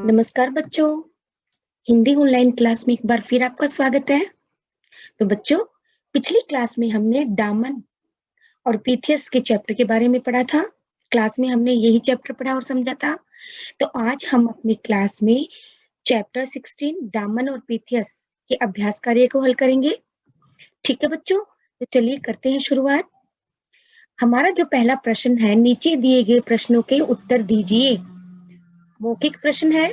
नमस्कार बच्चों, Hindi online class में एक बार फिर आपका स्वागत है। तो बच्चों, पिछली क्लास में हमने दामन और पीथियस के चैप्टर के बारे में पढ़ा था। क्लास में हमने यही चैप्टर पढ़ा और समझा था। तो आज हम अपनी क्लास में चैप्टर 16 दामन और पीथियस के अभ्यास कार्य को हल करेंगे। ठीक है बच्चों, तो चलिए करते हैं शुरुआत। हमारा जो पहला प्रश्न है, नीचे दिए गए प्रश्नों के उत्तर दीजिए। मौखिक प्रश्न है।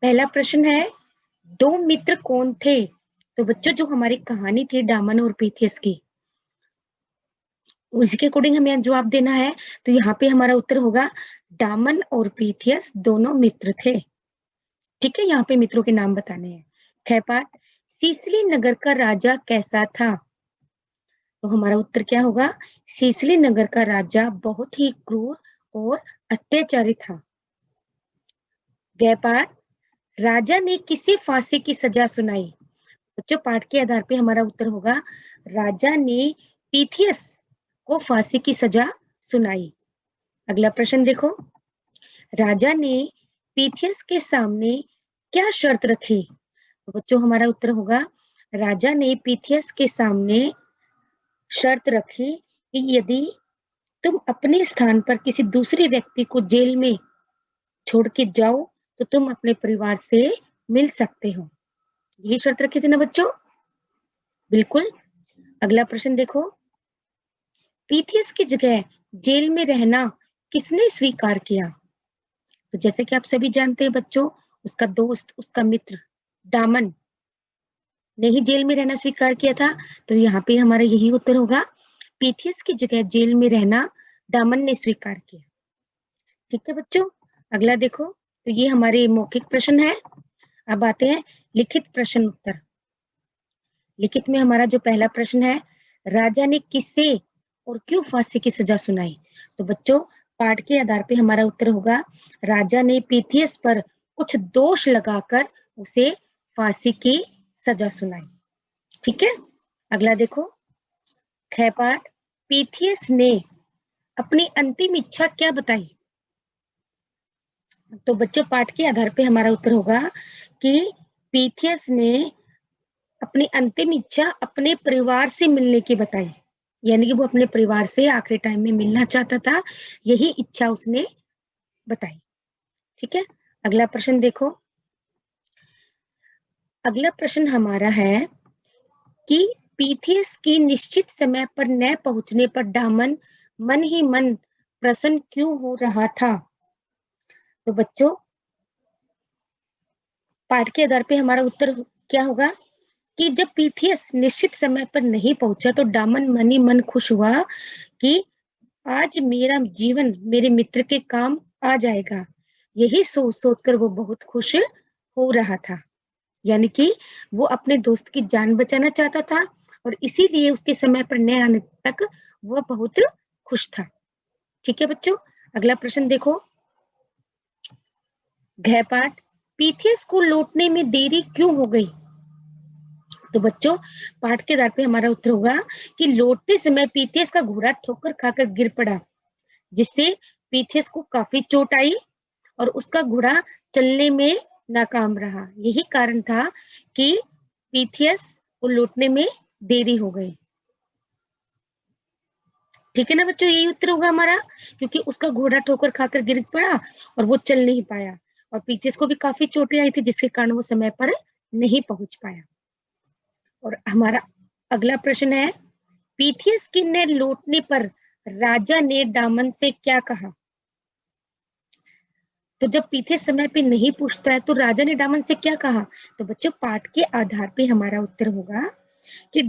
पहला प्रश्न है, दो मित्र कौन थे? तो बच्चों, जो हमारी कहानी थी दामन और पीथियस की, उसी के अकॉर्डिंग हमें जवाब देना है। तो यहाँ पे हमारा उत्तर होगा, दामन और पीथियस दोनों मित्र थे। ठीक है, यहाँ पे मित्रों के नाम बताने हैं। खैपाट, सीसली नगर का राजा कैसा था? तो हमारा उत्तर क्या होगा? सीसली नगर का राजा बहुत ही क्रूर और अत्याचारी था। गैपाट, राजा ने किसे फांसी की सजा सुनाई? बच्चों, पाठ के आधार पे हमारा उत्तर होगा, राजा ने पीथियस को फांसी की सजा सुनाई। अगला प्रश्न देखो, राजा ने पीथियस के सामने क्या शर्त रखी? तो बच्चों, हमारा उत्तर होगा, राजा ने पीथियस के सामने शर्त रखी कि यदि तुम अपने स्थान पर किसी दूसरे व्यक्ति को जेल में छोड़ के जाओ तो तुम अपने परिवार से मिल सकते हो। यही शर्त रखी थी ना बच्चों? बिल्कुल। अगला प्रश्न देखो, पीथियस की जगह जेल में रहना किसने स्वीकार किया? तो जैसे कि आप सभी जानते हैं बच्चों, उसका दोस्त, उसका मित्र दामन ने ही जेल में रहना स्वीकार किया था। तो यहाँ पे हमारा यही उत्तर होगा, पीथियस की जगह जेल में रहना दामन ने स्वीकार किया। ठीक है बच्चों, अगला देखो, तो ये हमारे मौखिक प्रश्न है। अब आते हैं लिखित प्रश्न उत्तर। लिखित में हमारा जो पहला प्रश्न है, राजा ने किसे और क्यों फांसी की सजा सुनाई? तो बच्चों, पाठ के आधार पे हमारा उत्तर होगा, राजा ने पीथियस पर कुछ दोष लगाकर उसे फांसी की सजा सुनाई। ठीक है, अगला देखो, खैपाट, पीथियस ने अपनी अंतिम इच्छा क्या बताई? तो बच्चों, पाठ के आधार पे हमारा उत्तर होगा कि पीथियस ने अपनी अंतिम इच्छा अपने परिवार से मिलने की बताई। यानी कि वो अपने परिवार से आखिरी टाइम में मिलना चाहता था, यही इच्छा उसने बताई। ठीक है, अगला प्रश्न देखो। अगला प्रश्न हमारा है कि पीथियस की निश्चित समय पर न पहुंचने पर दामन मन ही मन प्रसन्न क्यों हो रहा था? तो बच्चों, पाठ के आधार पे हमारा उत्तर क्या होगा कि जब पीथियस निश्चित समय पर नहीं पहुंचा तो दामन मन ही मन खुश हुआ कि आज मेरा जीवन मेरे मित्र के काम आ जाएगा। यही सोच सोचकर वो बहुत खुश हो रहा था। यानी कि वो अपने दोस्त की जान बचाना चाहता था और इसीलिए उसके समय पर न आने तक वो बहुत खुश था। ठीक है बच्चों, अगला प्रश्न देखो, घैपाट, पीथियस को लौटने में देरी क्यों हो गई? तो बच्चों, पाठ के आधार पे हमारा उत्तर होगा कि लौटते समय पीथियस का घोड़ा ठोकर खाकर गिर पड़ा, जिससे पीथियस को काफी चोट आई और उसका घोड़ा चलने में नाकाम रहा। यही कारण था कि पीथियस को लौटने में देरी हो गई। ठीक है ना बच्चों, यही उत्तर होगा हमारा, क्योंकि उसका घोड़ा ठोकर खाकर गिर पड़ा और वो चल नहीं पाया और पीथियस को भी काफी चोटें आई थी, जिसके कारण वो समय पर नहीं पहुंच पाया। और हमारा अगला प्रश्न है, पीथियस की ने लौटने पर राजा ने दामन से क्या कहा? तो जब पीथियस समय पे नहीं पूछता है तो राजा ने दामन से क्या कहा? तो बच्चों, पाठ के आधार पे हमारा उत्तर होगा कि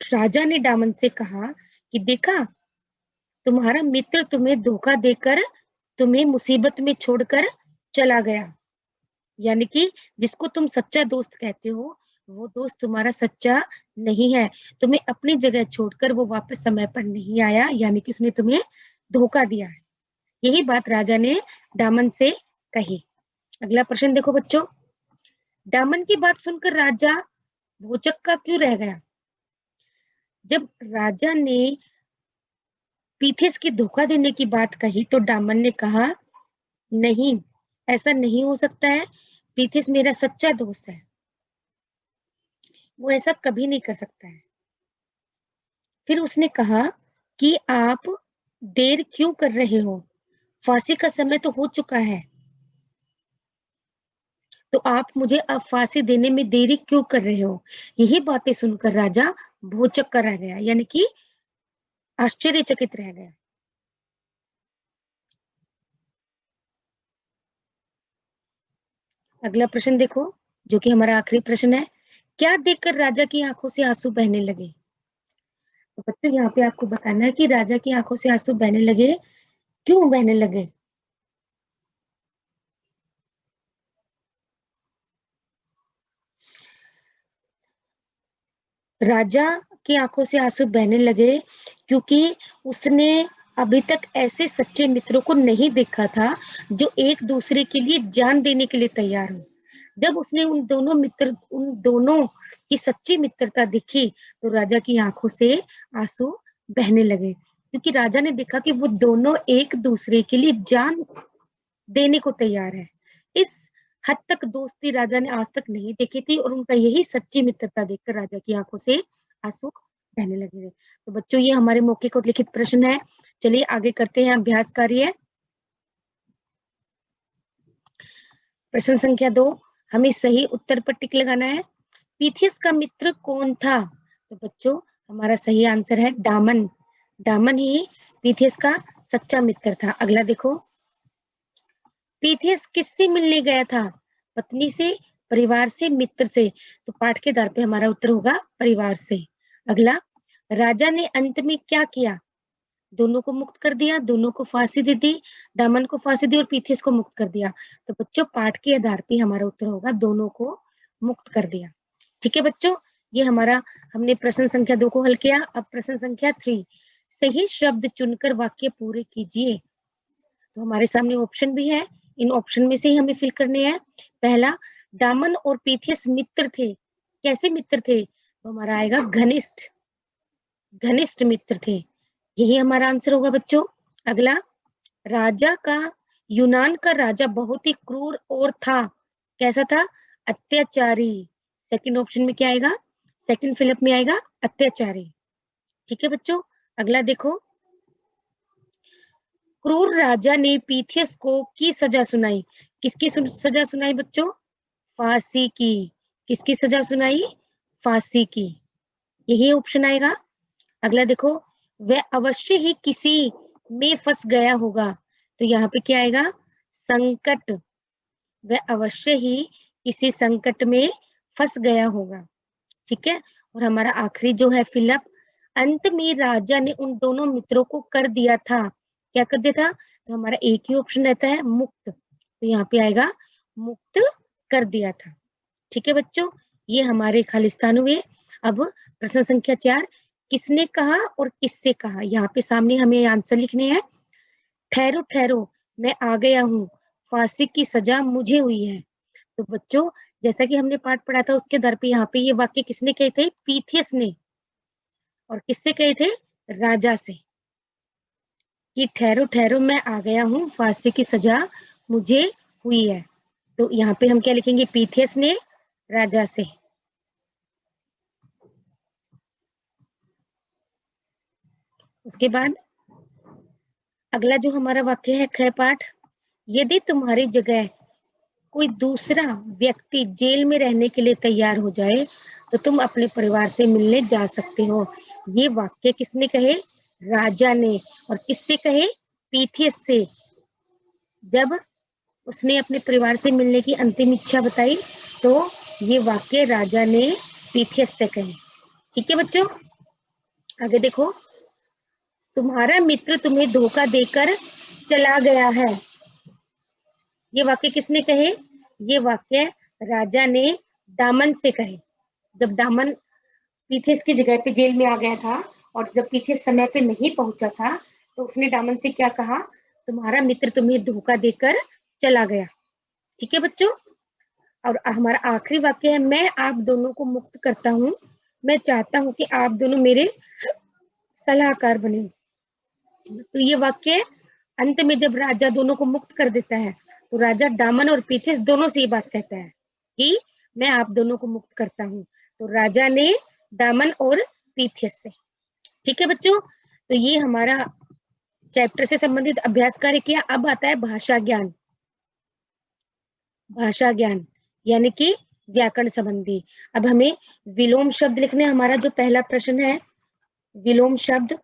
राजा ने दामन से कहा कि देखा, तुम्हारा मित्र तुम्हें धोखा देकर तुम्हें मुसीबत में छोड़कर चला गया। यानी कि जिसको तुम सच्चा दोस्त कहते हो, वो दोस्त तुम्हारा सच्चा नहीं है। तुम्हें अपनी जगह छोड़कर वो वापस समय पर नहीं आया, यानी कि उसने तुम्हें धोखा दिया है। यही बात राजा ने दामन से कही। अगला प्रश्न देखो बच्चों, दामन की बात सुनकर राजा भौचक्का क्यों रह गया? जब राजा ने पीथियस की धोखा देने की बात कही तो दामन ने कहा, नहीं, ऐसा नहीं हो सकता है, पीथियस मेरा सच्चा दोस्त है, वो ऐसा कभी नहीं कर सकता है। फिर उसने कहा कि आप देर क्यों कर रहे हो, फांसी का समय तो हो चुका है, तो आप मुझे अब फांसी देने में देरी क्यों कर रहे हो। यही बातें सुनकर राजा भौचक्का रह गया, यानी कि आश्चर्यचकित रह गया। अगला प्रश्न देखो, जो कि हमारा आखिरी प्रश्न है। क्या देखकर राजा की आंखों से आंसू बहने लगे। तो बच्चों यहाँ पे आपको बताना है कि राजा की आंखों से आंसू बहने लगे, क्यों बहने लगे। राजा की आंखों से आंसू बहने लगे क्योंकि उसने अभी तक ऐसे सच्चे मित्रों को नहीं देखा था जो एक दूसरे के लिए जान देने के लिए तैयार हो। जब उसने उन दोनों की सच्ची मित्रता दिखी तो राजा की आंखों से आंसू बहने लगे, क्योंकि राजा ने देखा कि वो दोनों एक दूसरे के लिए जान देने को तैयार है। इस हद तक दोस्ती राजा ने आज तक नहीं देखी थी और उनका यही सच्ची मित्रता देखकर राजा की आंखों से आंसू बहने लगे थे। तो बच्चों ये हमारे मौके को लिखित प्रश्न है। चलिए आगे करते हैं अभ्यास कार्य। प्रश्न संख्या 2, हमें सही उत्तर पर टिक लगाना है। पीथियस का मित्र कौन था। तो बच्चों हमारा सही आंसर है डामन। डामन ही पीथियस का सच्चा मित्र था। अगला देखो, पीथियस किससे मिलने गया था, पत्नी से, परिवार से, मित्र से। तो पाठ के आधार पे हमारा उत्तर होगा परिवार से। अगला, राजा ने अंत में क्या किया, दोनों को मुक्त कर दिया, दोनों को फांसी दे दी, दामन को फांसी दी और पीथियस को मुक्त कर दिया। तो बच्चों पाठ के आधार पे हमारा उत्तर होगा दोनों को मुक्त कर दिया। ठीक है बच्चों, ये हमारा हमने प्रश्न संख्या 2 को हल किया। अब प्रश्न संख्या 3, सही शब्द चुनकर वाक्य पूरे कीजिए। तो हमारे सामने ऑप्शन भी है, इन ऑप्शन में से ही हमें फिल करने हैं। पहला, दामन और पीथियस मित्र थे। कैसे मित्र थे, तो हमारा आएगा घनिष्ठ, घनिष्ठ मित्र थे। यही हमारा आंसर होगा बच्चों। अगला, राजा का यूनान का राजा बहुत ही क्रूर और था। कैसा था, अत्याचारी। सेकंड ऑप्शन में क्या आएगा, सेकंड फिलअप में आएगा अत्याचारी। ठीक है बच्चों, अगला देखो, क्रूर राजा ने पीथियस को की सजा सुनाई। किसकी सजा सुनाई बच्चों, फांसी की। किसकी सजा सुनाई, फांसी की। यही ऑप्शन आएगा। अगला देखो, वह अवश्य ही किसी में फंस गया होगा। तो यहाँ पे क्या आएगा, संकट। वह अवश्य ही किसी संकट में फंस गया होगा। ठीक है, और हमारा आखिरी जो है फिलअप, अंत में राजा ने उन दोनों मित्रों को कर दिया था। क्या कर दिया था, तो हमारा एक ही ऑप्शन रहता है मुक्त। तो यहाँ पे आएगा मुक्त कर दिया था। ठीक है बच्चों, ये हमारे खालिस्तान हुए। अब प्रश्न संख्या 4, किसने कहा और किससे कहा। यहाँ पे सामने हमें आंसर लिखने हैं। ठहरो ठहरो, मैं आ गया हूँ, फांसी की सजा मुझे हुई है। तो बच्चों जैसा कि हमने पाठ पढ़ा था उसके आधार पे यहाँ पे ये वाक्य किसने कहे थे, पीथियस ने। और किससे कहे थे, राजा से, कि ठहरो ठहरो मैं आ गया हूँ, फांसी की सजा मुझे हुई है। तो यहाँ पे हम क्या लिखेंगे, पीथियस ने राजा से। उसके बाद अगला जो हमारा वाक्य है ख पाठ, यदि तुम्हारी जगह कोई दूसरा व्यक्ति जेल में रहने के लिए तैयार हो जाए तो तुम अपने परिवार से मिलने जा सकते हो। ये वाक्य किसने कहे, राजा ने। और किससे कहे, पीथियस से। जब उसने अपने परिवार से मिलने की अंतिम इच्छा बताई तो ये वाक्य राजा ने पीथियस से कहे। ठीक है बच्चों, आगे देखो, तुम्हारा मित्र तुम्हें धोखा देकर चला गया है। ये वाक्य किसने कहे, ये वाक्य राजा ने दामन से कहे। जब दामन पीथियस की जगह पे जेल में आ गया था और जब पीथियस समय पे नहीं पहुंचा था तो उसने दामन से क्या कहा, तुम्हारा मित्र तुम्हें धोखा देकर चला गया। ठीक है बच्चों, और हमारा आखिरी वाक्य है, मैं आप दोनों को मुक्त करता हूँ, मैं चाहता हूँ कि आप दोनों मेरे सलाहकार बने। तो ये वाक्य अंत में जब राजा दोनों को मुक्त कर देता है तो राजा डामन और पीथियस दोनों से ये बात कहता है कि मैं आप दोनों को मुक्त करता हूँ। तो राजा ने डामन और पीथियस से। ठीक है बच्चों, तो ये हमारा चैप्टर से संबंधित अभ्यास कार्य किया। अब आता है भाषा ज्ञान। भाषा ज्ञान यानी कि व्याकरण संबंधी। अब हमें विलोम शब्द लिखने। हमारा जो पहला प्रश्न है, विलोम शब्द।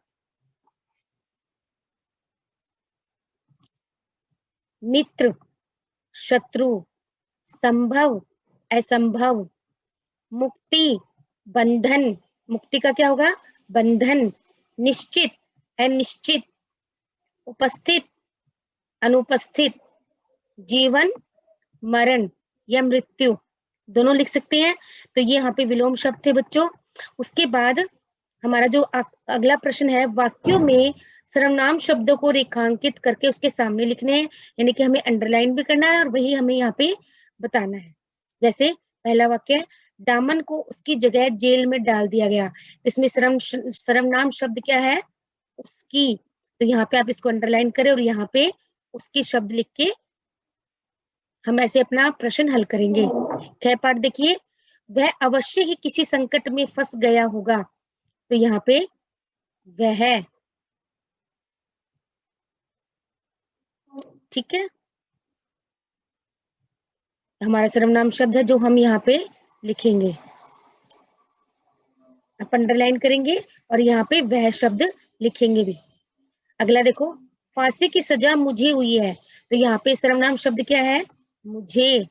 मित्र, शत्रु, संभव, असंभव, मुक्ति, बंधन, मुक्ति का क्या होगा, बंधन, निश्चित, अनिश्चित, उपस्थित, अनुपस्थित, जीवन, मरण या मृत्यु, दोनों लिख सकते हैं। तो ये यहाँ पे विलोम शब्द थे बच्चों। उसके बाद हमारा जो अगला प्रश्न है, वाक्यों में सर्वनाम शब्दों को रेखांकित करके उसके सामने लिखने हैं, यानी कि हमें अंडरलाइन भी करना है और वही हमें यहाँ पे बताना है। जैसे पहला वाक्य, दामन को उसकी जगह जेल में डाल दिया गया। तो इसमें सर्वनाम शब्द क्या है, उसकी। तो यहाँ पे आप इसको अंडरलाइन करें और यहाँ पे उसकी शब्द लिख के हम ऐसे अपना प्रश्न हल करेंगे। ख पाठ देखिए, वह अवश्य ही किसी संकट में फंस गया होगा। तो यहाँ पे वह, ठीक है, हमारा सर्वनाम शब्द है जो हम यहाँ पे लिखेंगे। आप अंडरलाइन करेंगे और यहाँ पे वह शब्द लिखेंगे भी। अगला देखो, फांसी की सजा मुझे हुई है। तो यहाँ पे सर्वनाम शब्द क्या है, मुझे,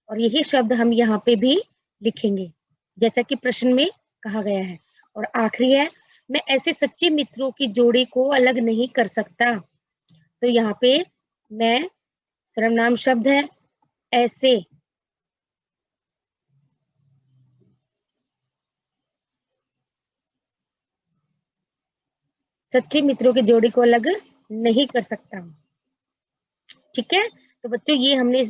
और यही शब्द हम यहाँ पे भी लिखेंगे जैसा कि प्रश्न में कहा गया है। और आखिरी है, मैं ऐसे सच्चे मित्रों की जोड़ी को अलग नहीं कर सकता। तो यहाँ पे मैं सर्वनाम शब्द है, ऐसे, सच्चे मित्रों की जोड़ी को अलग नहीं कर सकता। ठीक है, तो बच्चों ये हमने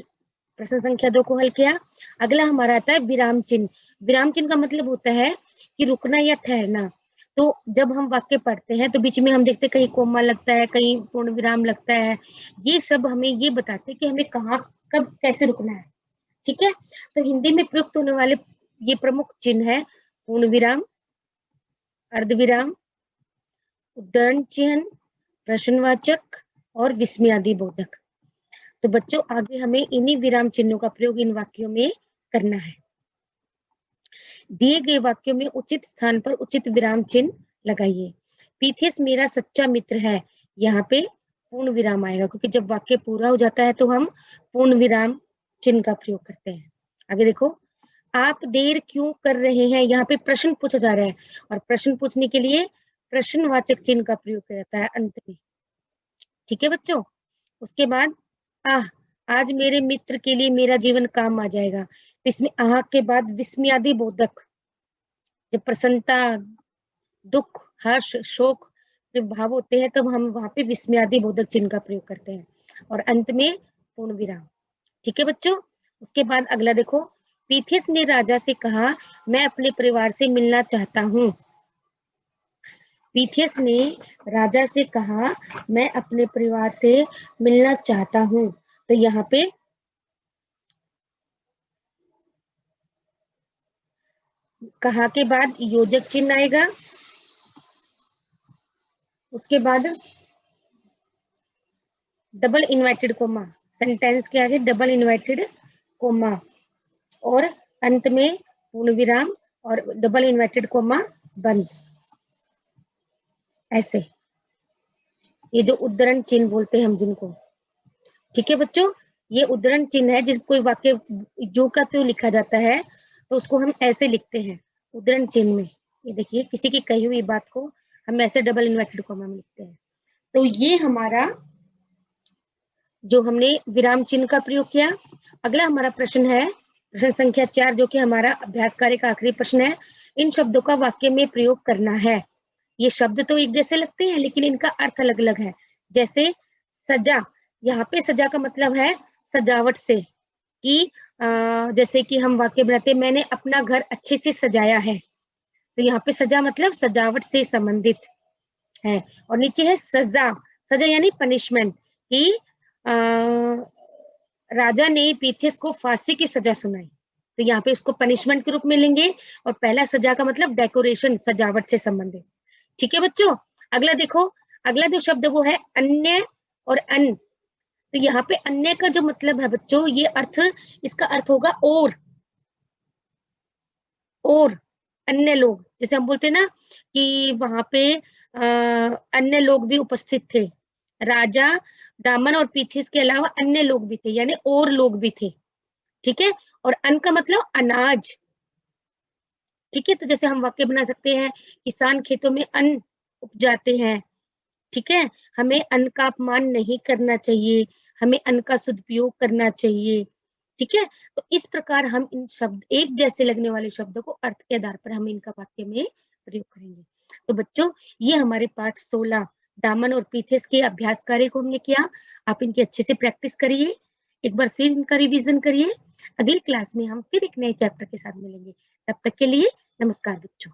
प्रश्न संख्या 2 को हल किया। अगला हमारा आता है विराम चिन्ह। विराम चिन्ह का मतलब होता है कि रुकना या ठहरना। तो जब हम वाक्य पढ़ते हैं तो बीच में हम देखते हैं कहीं कोमा लगता है, कहीं पूर्ण विराम लगता है। ये सब हमें ये बताते हैं कि हमें कहाँ कब कैसे रुकना है। ठीक है, तो हिंदी में प्रयुक्त होने वाले ये प्रमुख चिन्ह है, पूर्ण विराम, अर्धविराम, उद्धरण चिन्ह, प्रश्नवाचक और विस्मयादि बोधक। तो बच्चों आगे हमें इन्हीं विराम चिन्हों का प्रयोग इन वाक्यों में करना है। दिए गए वाक्यों में उचित स्थान पर उचित विराम चिन्ह लगाइए। पीथियस मेरा सच्चा मित्र है, यहाँ पे पूर्ण विराम आएगा क्योंकि जब वाक्य पूरा हो जाता है तो हम पूर्ण विराम चिन्ह का प्रयोग करते हैं। आगे देखो, आप देर क्यों कर रहे हैं, यहाँ पे प्रश्न पूछा जा रहा है और प्रश्न पूछने के लिए प्रश्नवाचक चिन्ह का प्रयोग किया जाता है अंत में। ठीक है बच्चों, उसके बाद आज मेरे मित्र के लिए मेरा जीवन काम आ जाएगा। तो इसमें आह के बाद विस्मयादि बोधक, जब प्रसन्नता, दुख, हर्ष, शोक के भाव होते हैं तब हम वहां पे विस्मयादि बोधक चिन्ह का प्रयोग करते हैं और अंत में पूर्ण विराम। ठीक है बच्चों, उसके बाद अगला देखो, पीथियस ने राजा से कहा मैं अपने परिवार से मिलना चाहता हूँ। पीथियस ने राजा से कहा मैं अपने परिवार से मिलना चाहता हूँ। तो यहाँ पे कहा के बाद योजक चिन्ह आएगा, उसके बाद डबल इन्वर्टेड कोमा, सेंटेंस के आगे डबल इन्वर्टेड कोमा और अंत में पूर्ण विराम और डबल इन्वर्टेड कोमा बंद। ऐसे ये जो उद्धरण चिन्ह बोलते हैं हम जिनको। ठीक है बच्चों, ये उद्धरण चिन्ह है, जिस कोई वाक्य जो का तो लिखा जाता है तो उसको हम ऐसे लिखते हैं उद्धरण चिन्ह में। ये देखिए, किसी की कही हुई बात को हम ऐसे डबल इन्वर्टेड कोमा में लिखते हैं। तो ये हमारा जो हमने विराम चिन्ह का प्रयोग किया। अगला हमारा प्रश्न है प्रश्न संख्या 4, जो कि हमारा अभ्यास कार्य का आखिरी प्रश्न है। इन शब्दों का वाक्य में प्रयोग करना है। ये शब्द तो एक जैसे लगते हैं लेकिन इनका अर्थ अलग अलग है। जैसे सजा, यहाँ पे सजा का मतलब है सजावट से, कि जैसे कि हम वाक्य बनाते हैं मैंने अपना घर अच्छे से सजाया है। तो यहाँ पे सजा मतलब सजावट से संबंधित है। और नीचे है सजा, सजा यानी पनिशमेंट, कि राजा ने पीथियस को फांसी की सजा सुनाई, तो यहाँ पे उसको पनिशमेंट के रूप में लेंगे, और पहला सजा का मतलब डेकोरेशन, सजावट से संबंधित। ठीक है बच्चों, अगला देखो, अगला जो शब्द वो है अन्य और अन। तो यहाँ पे अन्य का जो मतलब है बच्चों, ये अर्थ, इसका अर्थ होगा और अन्य लोग, जैसे हम बोलते हैं ना कि वहां पे अन्य लोग भी उपस्थित थे, राजा दामन और पीथिस के अलावा अन्य लोग भी थे, यानी और लोग भी थे। ठीक है, और अन्न का मतलब अनाज। ठीक है, तो जैसे हम वाक्य बना सकते हैं, किसान खेतों में अन्न उपजाते हैं। ठीक है, हमें अन्न का अपमान नहीं करना चाहिए, हमें अन्न का सदुपयोग करना चाहिए। ठीक है, तो इस प्रकार हम इन शब्द, एक जैसे लगने वाले शब्दों को अर्थ के आधार पर हम इनका वाक्य में प्रयोग करेंगे। तो बच्चों, ये हमारे पाठ 16 दामन और पीथियस के अभ्यास कार्य को हमने किया। आप इनकी अच्छे से प्रैक्टिस करिए, एक बार फिर इनका रिवीजन करिए। अगली क्लास में हम फिर एक नए चैप्टर के साथ मिलेंगे। तब तक के लिए नमस्कार बच्चों।